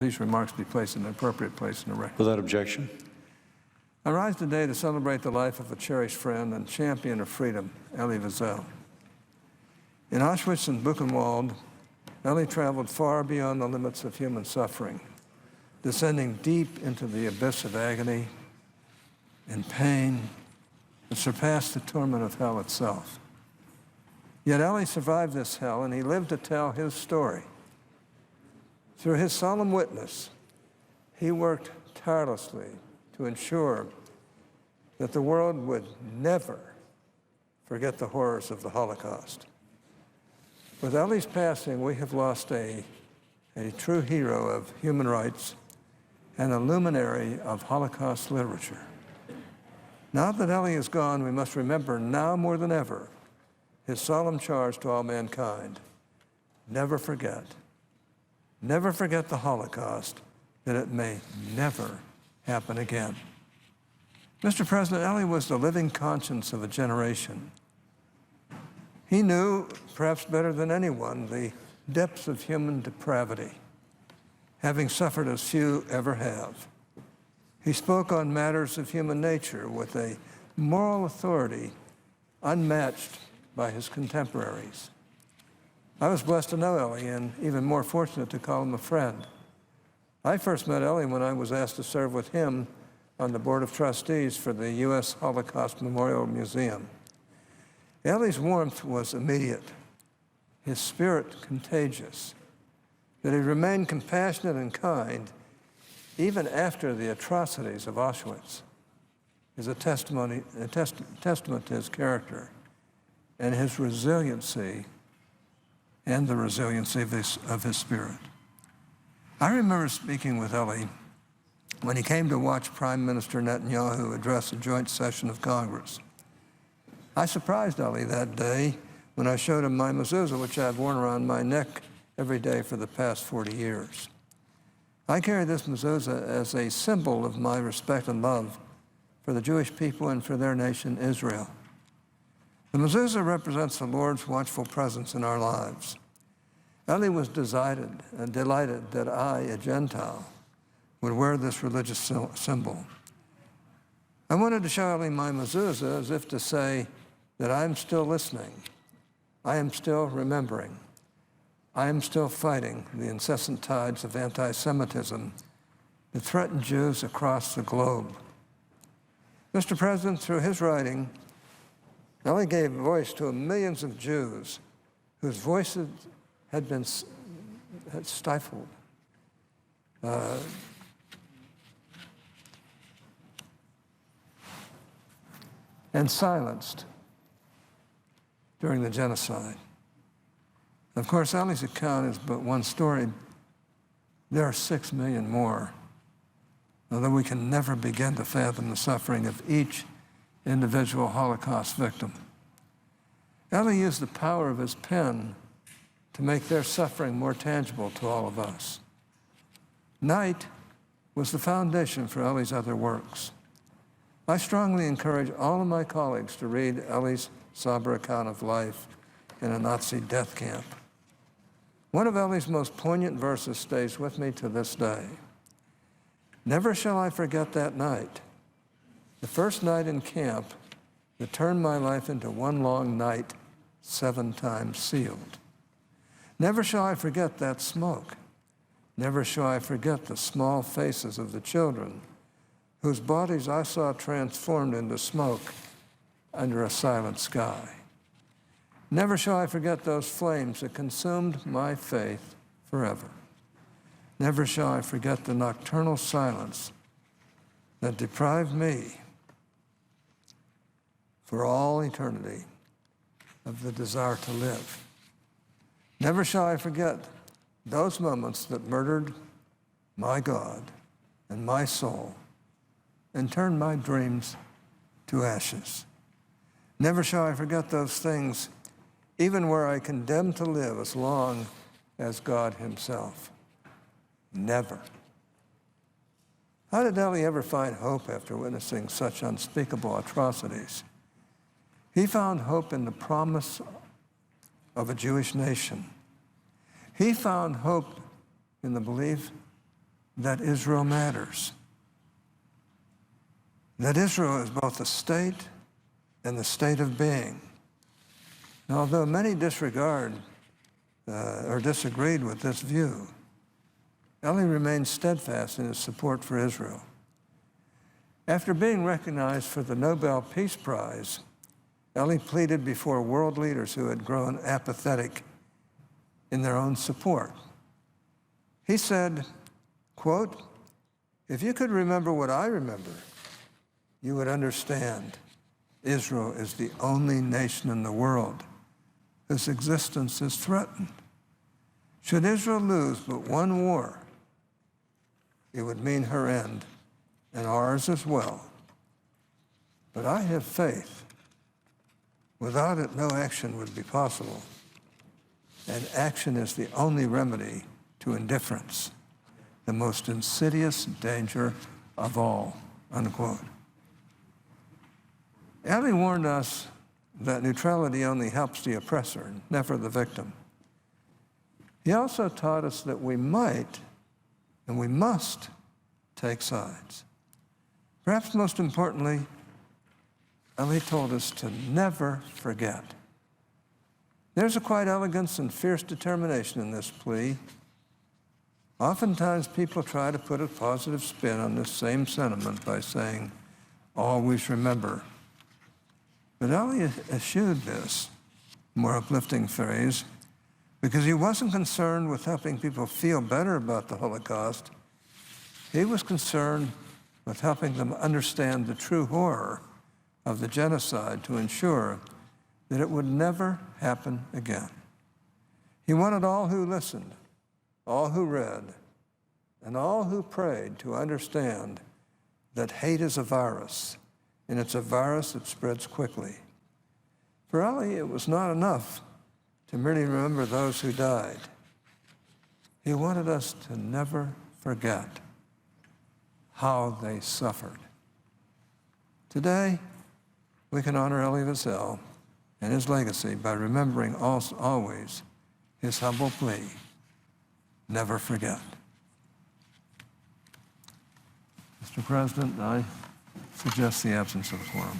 These remarks be placed in an appropriate place in the record. Without objection. I rise today to celebrate the life of a cherished friend and champion of freedom, Elie Wiesel. In Auschwitz and Buchenwald, Elie traveled far beyond the limits of human suffering, descending deep into the abyss of agony and pain that surpassed the torment of hell itself. Yet Elie survived this hell, and he lived to tell his story. Through his solemn witness, he worked tirelessly to ensure that the world would never forget the horrors of the Holocaust. With Elie's passing, we have lost a true hero of human rights and a luminary of Holocaust literature. Now that Elie is gone, we must remember now more than ever his solemn charge to all mankind: never forget. Never forget the Holocaust, that it may never happen again. Mr. President, Elie was the living conscience of a generation. He knew, perhaps better than anyone, the depths of human depravity, having suffered as few ever have. He spoke on matters of human nature with a moral authority unmatched by his contemporaries. I was blessed to know Elie, and even more fortunate to call him a friend. I first met Elie when I was asked to serve with him on the Board of Trustees for the U.S. Holocaust Memorial Museum. Elie's warmth was immediate, his spirit contagious. That he remained compassionate and kind even after the atrocities of Auschwitz is a testament to his character and his resiliency and the resiliency of his spirit. I remember speaking with Elie when he came to watch Prime Minister Netanyahu address a joint session of Congress. I surprised Elie that day when I showed him my mezuzah, which I've worn around my neck every day for the past 40 years. I carry this mezuzah as a symbol of my respect and love for the Jewish people and for their nation, Israel. The mezuzah represents the Lord's watchful presence in our lives. Elie was delighted that I, a Gentile, would wear this religious symbol. I wanted to show Elie my mezuzah as if to say that I am still listening, I am still remembering, I am still fighting the incessant tides of anti-Semitism that threaten Jews across the globe. Mr. President, through his writing, Elie gave voice to millions of Jews whose voices had been stifled. And silenced during the genocide. Of course, Elie's account is but one story. There are 6 million more, although we can never begin to fathom the suffering of each individual Holocaust victim. Elie used the power of his pen to make their suffering more tangible to all of us. Night was the foundation for Elie's other works. I strongly encourage all of my colleagues to read Elie's sober account of life in a Nazi death camp. One of Elie's most poignant verses stays with me to this day. Never shall I forget that night, the first night in camp that turned my life into one long night, 7 times sealed. Never shall I forget that smoke. Never shall I forget the small faces of the children whose bodies I saw transformed into smoke under a silent sky. Never shall I forget those flames that consumed my faith forever. Never shall I forget the nocturnal silence that deprived me for all eternity of the desire to live. Never shall I forget those moments that murdered my God and my soul and turned my dreams to ashes. Never shall I forget those things, even where I condemned to live as long as God himself. Never. How did Elie ever find hope after witnessing such unspeakable atrocities? He found hope in the promise of a Jewish nation. He found hope in the belief that Israel matters, that Israel is both a state and the state of being. And although many disregard or disagreed with this view, Elie remained steadfast in his support for Israel. After being recognized for the Nobel Peace Prize, Elie pleaded before world leaders who had grown apathetic in their own support. He said, quote, "If you could remember what I remember, you would understand Israel is the only nation in the world whose existence is threatened. Should Israel lose but one war, it would mean her end and ours as well. But I have faith. Without it, no action would be possible. And action is the only remedy to indifference, the most insidious danger of all," unquote. Elie warned us that neutrality only helps the oppressor, never the victim. He also taught us that we might and we must take sides. Perhaps most importantly, Elie told us to never forget. There's a quiet elegance and fierce determination in this plea. Oftentimes people try to put a positive spin on this same sentiment by saying, "Always remember." But Elie eschewed this more uplifting phrase because he wasn't concerned with helping people feel better about the Holocaust. He was concerned with helping them understand the true horror of the genocide to ensure that it would never happen again. He wanted all who listened, all who read, and all who prayed to understand that hate is a virus, and it's a virus that spreads quickly. For Elie, it was not enough to merely remember those who died. He wanted us to never forget how they suffered. Today, we can honor Elie Wiesel and his legacy by remembering always his humble plea, never forget. Mr. President, I suggest the absence of a quorum.